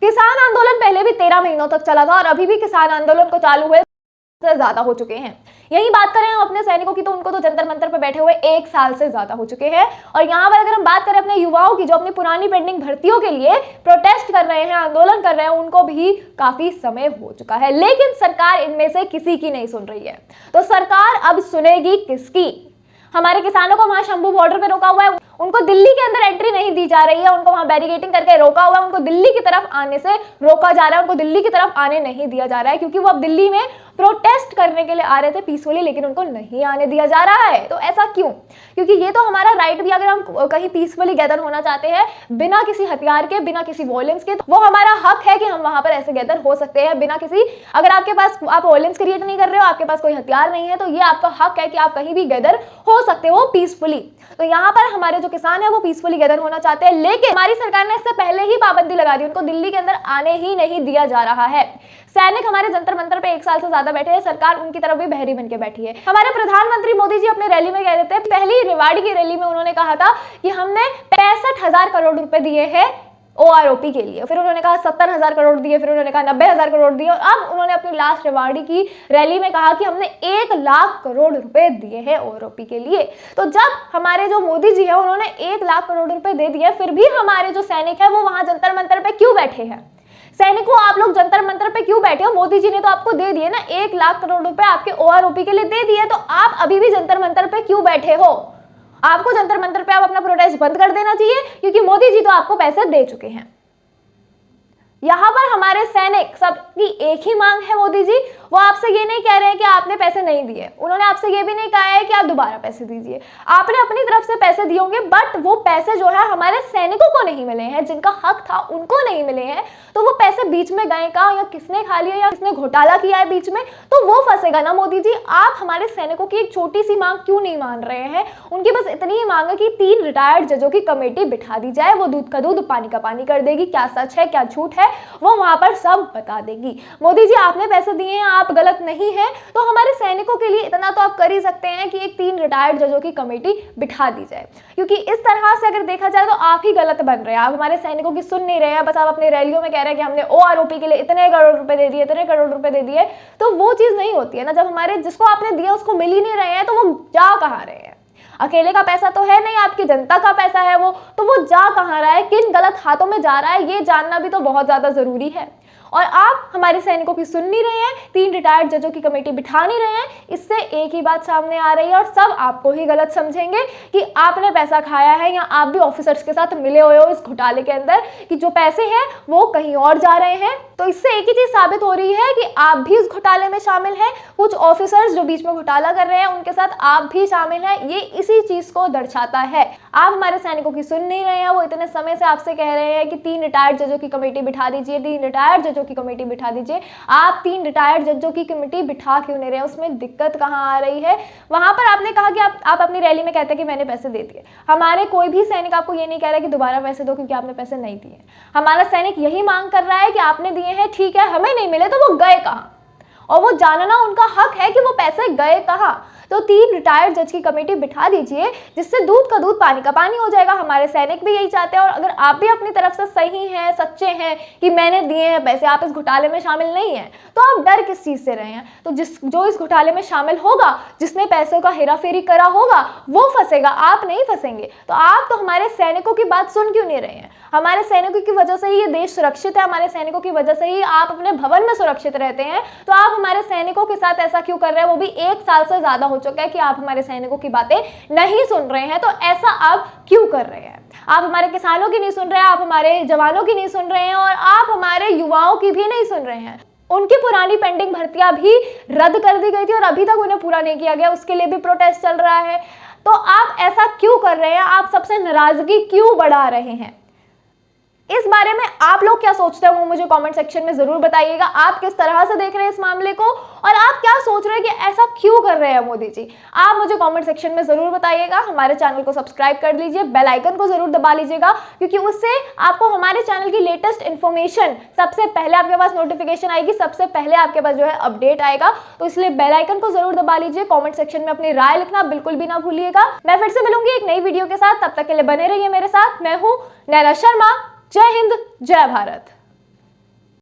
किसान आंदोलन पहले भी 13 महीनों तक चला था और अभी भी किसान आंदोलन को चालू हुए से ज्यादा हो चुके हैं। यही बात करें हम अपने सैनिकों की तो उनको तो जंतर मंतर पर बैठे हुए 1 साल से ज्यादा हो चुके हैं। और यहाँ पर अगर हम बात करें अपने युवाओं की जो अपनी पुरानी पेंडिंग भर्तियों के लिए प्रोटेस्ट कर रहे हैं, आंदोलन कर रहे हैं, उनको भी काफी समय हो चुका है, लेकिन सरकार इनमें से किसी की नहीं सुन रही है। तो सरकार अब सुनेगी किसकी? हमारे किसानों को वहां शंभू बॉर्डर पे रोका हुआ है, उनको दिल्ली के अंदर एंट्री नहीं दी जा रही है, उनको वहां बैरिकेडिंग करके रोका हुआ है, उनको दिल्ली की तरफ आने से रोका जा रहा है, उनको दिल्ली की तरफ आने नहीं दिया जा रहा है, क्योंकि वो अब दिल्ली में प्रोटेस्ट करने के लिए आ रहे थे पीसफुली, लेकिन उनको नहीं आने दिया जा रहा है। तो ऐसा क्यों? क्योंकि ये तो हमारा राइट भी, अगर हम कहीं पीसफुली गैदर होना चाहते हैं बिना किसी हथियार के, बिना किसी वॉयलेंस के, तो वो हमारा हक है कि हम वहां पर ऐसे गैदर हो सकते हैं बिना किसी, अगर आपके पास आप वॉयलेंस क्रिएट नहीं कर रहे हो, आपके पास कोई हथियार नहीं है, तो ये आपका हक है कि आप कहीं भी गैदर हो सकते हो पीसफुली। तो यहाँ पर हमारे जो किसान है वो पीसफुली गैदर होना चाहते हैं, लेकिन हमारी सरकार ने इससे पहले ही पाबंदी लगा दी, उनको दिल्ली के अंदर आने ही नहीं दिया जा रहा है। सैनिक हमारे जंतर मंतर पे 1 साल से ज्यादा बैठे हैं, सरकार उनकी तरफ भी बहरी बन के बैठी है। हमारे प्रधानमंत्री मोदी जी अपने रैली में कह रहे थे, पहली रेवाड़ी की रैली में उन्होंने कहा था कि हमने 65,000 करोड़ रुपए दिए हैं OROP के लिए, फिर उन्होंने कहा 70,000 करोड़ दिए, फिर उन्होंने कहा 90,000 करोड़ दिए, और अब उन्होंने अपनी लास्ट रेवाड़ी की रैली में कहा कि हमने 1 लाख करोड़ रुपए दिए हैं OROP के लिए। तो जब हमारे जो मोदी जी है उन्होंने 1 लाख करोड़ रुपए दे दिए, फिर भी हमारे जो सैनिक है वो वहां जंतर मंतर पे क्यों बैठे हैं? सैनिकों, आप लोग जंतर मंतर पे क्यों बैठे हो? मोदी जी ने तो आपको दे दिए ना 1 लाख करोड़ रुपए, आपके OROP के लिए दे दिए, तो आप अभी भी जंतर मंतर पे क्यों बैठे हो? आपको जंतर मंतर पे आप अपना प्रोटेस्ट बंद कर देना चाहिए, क्योंकि मोदी जी तो आपको पैसे दे चुके हैं। यहाँ पर हमारे सैनिक सबकी एक ही मांग है, मोदी जी वो आपसे ये नहीं कह रहे हैं कि आपने पैसे नहीं दिए, उन्होंने आपसे ये भी नहीं कहा है कि आप दोबारा पैसे दीजिए, आपने अपनी तरफ से पैसे दिए होंगे, बट वो पैसे जो है हमारे सैनिकों को नहीं मिले हैं, जिनका हक था उनको नहीं मिले हैं। तो वो पैसे बीच में गए का, या किसने खा लिया, या किसने घोटाला किया है बीच में, तो वो फंसेगा ना मोदी जी। आप हमारे सैनिकों की एक छोटी सी मांग क्यों नहीं मान रहे हैं? उनकी बस इतनी ही मांग है कि 3 रिटायर्ड जजों की कमेटी बिठा दी जाए, वो दूध का दूध पानी का पानी कर देगी, क्या सच है क्या झूठ है वो वहां पर सब बता देगी। मोदी जी आपने पैसे दिए हैं, आप गलत नहीं है, तो हमारे सैनिकों के लिए इतना तो आप कर ही सकते हैं कि एक 3 रिटायर्ड जजों की कमेटी बिठा दी जाए, क्योंकि इस तरह से अगर देखा जाए तो आप ही गलत बन रहे हैं, आप हमारे सैनिकों की सुन नहीं रहे हैं, बस आप अपनी रैलियों में कह रहे हैं कि हमने OROP के लिए इतने करोड़ रुपए दे दिए, इतने करोड़ रुपए दे दिए, तो वो चीज नहीं होती है ना। जब हमारे जिसको आपने दिया उसको मिल ही नहीं रहे हैं, तो वो जा कहाँ रहे हैं? अकेले का पैसा तो है नहीं, आपकी जनता का पैसा है वो, तो वो जा कहाँ रहा है, किन गलत हाथों में जा रहा है, ये जानना भी तो बहुत ज्यादा जरूरी है। और आप हमारे सैनिकों की सुन नहीं रहे हैं, 3 रिटायर्ड जजों की कमेटी बिठा नहीं रहे हैं, इससे एक ही बात सामने आ रही है और सब आपको ही गलत समझेंगे कि आपने पैसा खाया है, या आप भी ऑफिसर्स के साथ मिले हुए हो इस घोटाले के अंदर, कि जो पैसे हैं वो कहीं और जा रहे हैं। तो इससे एक ही चीज साबित हो रही है कि आप भी इस घोटाले में शामिल हैं, कुछ ऑफिसर्स जो बीच में घोटाला कर रहे हैं उनके साथ आप भी शामिल हैं, ये इसी चीज को दर्शाता है। आप हमारे सैनिकों की सुन नहीं रहे हैं, वो इतने समय से आपसे कह रहे हैं कि 3 रिटायर्ड जजों की कमेटी बिठा दीजिए, 3 रिटायर्ड जजों की कमेटी बिठा दीजिए। आप 3 रिटायर्ड जजों की कमेटी बिठा क्यों नहीं रहे हैं? उसमें दिक्कत कहाँ आ रही है? वहां पर आपने कहा कि आप अपनी रैली में कहते हैं कि मैंने पैसे दे दिए। हमारे कोई भी सैनिक आपको ये नहीं कह रहा कि दोबारा पैसे दो क्योंकि आपने पैसे नहीं दिए। हमारा सैनिक यही मांग कर रहा है कि आपने दिए हैं, ठीक है, हमें नहीं मिले तो वो गए कहाँ, और वो जानना उनका हक है कि वो पैसे गए कहाँ। तो 3 रिटायर्ड जज की कमेटी बिठा दीजिए, जिससे दूध का दूध पानी का पानी हो जाएगा। हमारे सैनिक भी यही चाहते हैं, और अगर आप भी अपनी तरफ से सही हैं, सच्चे हैं कि मैंने दिए हैं पैसे, आप इस घोटाले में शामिल नहीं हैं, तो आप डर किस चीज से रहे हैं? तो जो इस घोटाले में शामिल होगा, जिसने पैसों का हेराफेरी करा होगा, वो फंसेगा, आप नहीं फंसेंगे। तो आप तो हमारे सैनिकों की बात सुन क्यों नहीं रहे हैं? हमारे सैनिकों की वजह से ही ये देश सुरक्षित है, हमारे सैनिकों की वजह से ही आप अपने भवन में सुरक्षित रहते हैं। तो आप हमारे सैनिकों के साथ ऐसा क्यों कर रहे हैं? वो भी 1 साल से ज्यादा हो चुका है कि आप हमारे सैनिकों की बातें नहीं सुन रहे हैं। तो ऐसा आप क्यों कर रहे हैं? आप हमारे किसानों की नहीं सुन रहे हैं, आप हमारे जवानों की नहीं सुन रहे हैं, और आप हमारे युवाओं की भी नहीं सुन रहे हैं। उनकी पुरानी पेंडिंग भर्तियां भी रद्द कर दी गई थी और अभी तक उन्हें पूरा नहीं किया गया, उसके लिए भी प्रोटेस्ट चल रहा है। तो आप ऐसा क्यों कर रहे हैं? आप सबसे नाराजगी क्यों बढ़ा रहे हैं? इस बारे में आप लोग क्या सोचते हैं वो मुझे कमेंट सेक्शन में जरूर बताइएगा। आप किस तरह से देख रहे हैं इस मामले को, और आप क्या सोच रहे हैं कि ऐसा क्यों कर रहे हैं मोदी जी? आप मुझे कमेंट सेक्शन में जरूर बताइएगा। हमारे चैनल को सब्सक्राइब कर लीजिए, बेल आइकन को जरूर दबा लीजिएगा, क्योंकि उससे आपको हमारे चैनल की लेटेस्ट इन्फॉर्मेशन सबसे पहले आपके पास नोटिफिकेशन आएगी, सबसे पहले आपके पास जो है अपडेट आएगा। तो इसलिए बेल आइकन को जरूर दबा लीजिए। कॉमेंट सेक्शन में अपनी राय लिखना बिल्कुल भी ना भूलिएगा। मैं फिर से मिलूंगी एक नई वीडियो के साथ, तब तक के लिए बने रहिए मेरे साथ। मैं हूं नैना शर्मा। जय हिंद, जय भारत।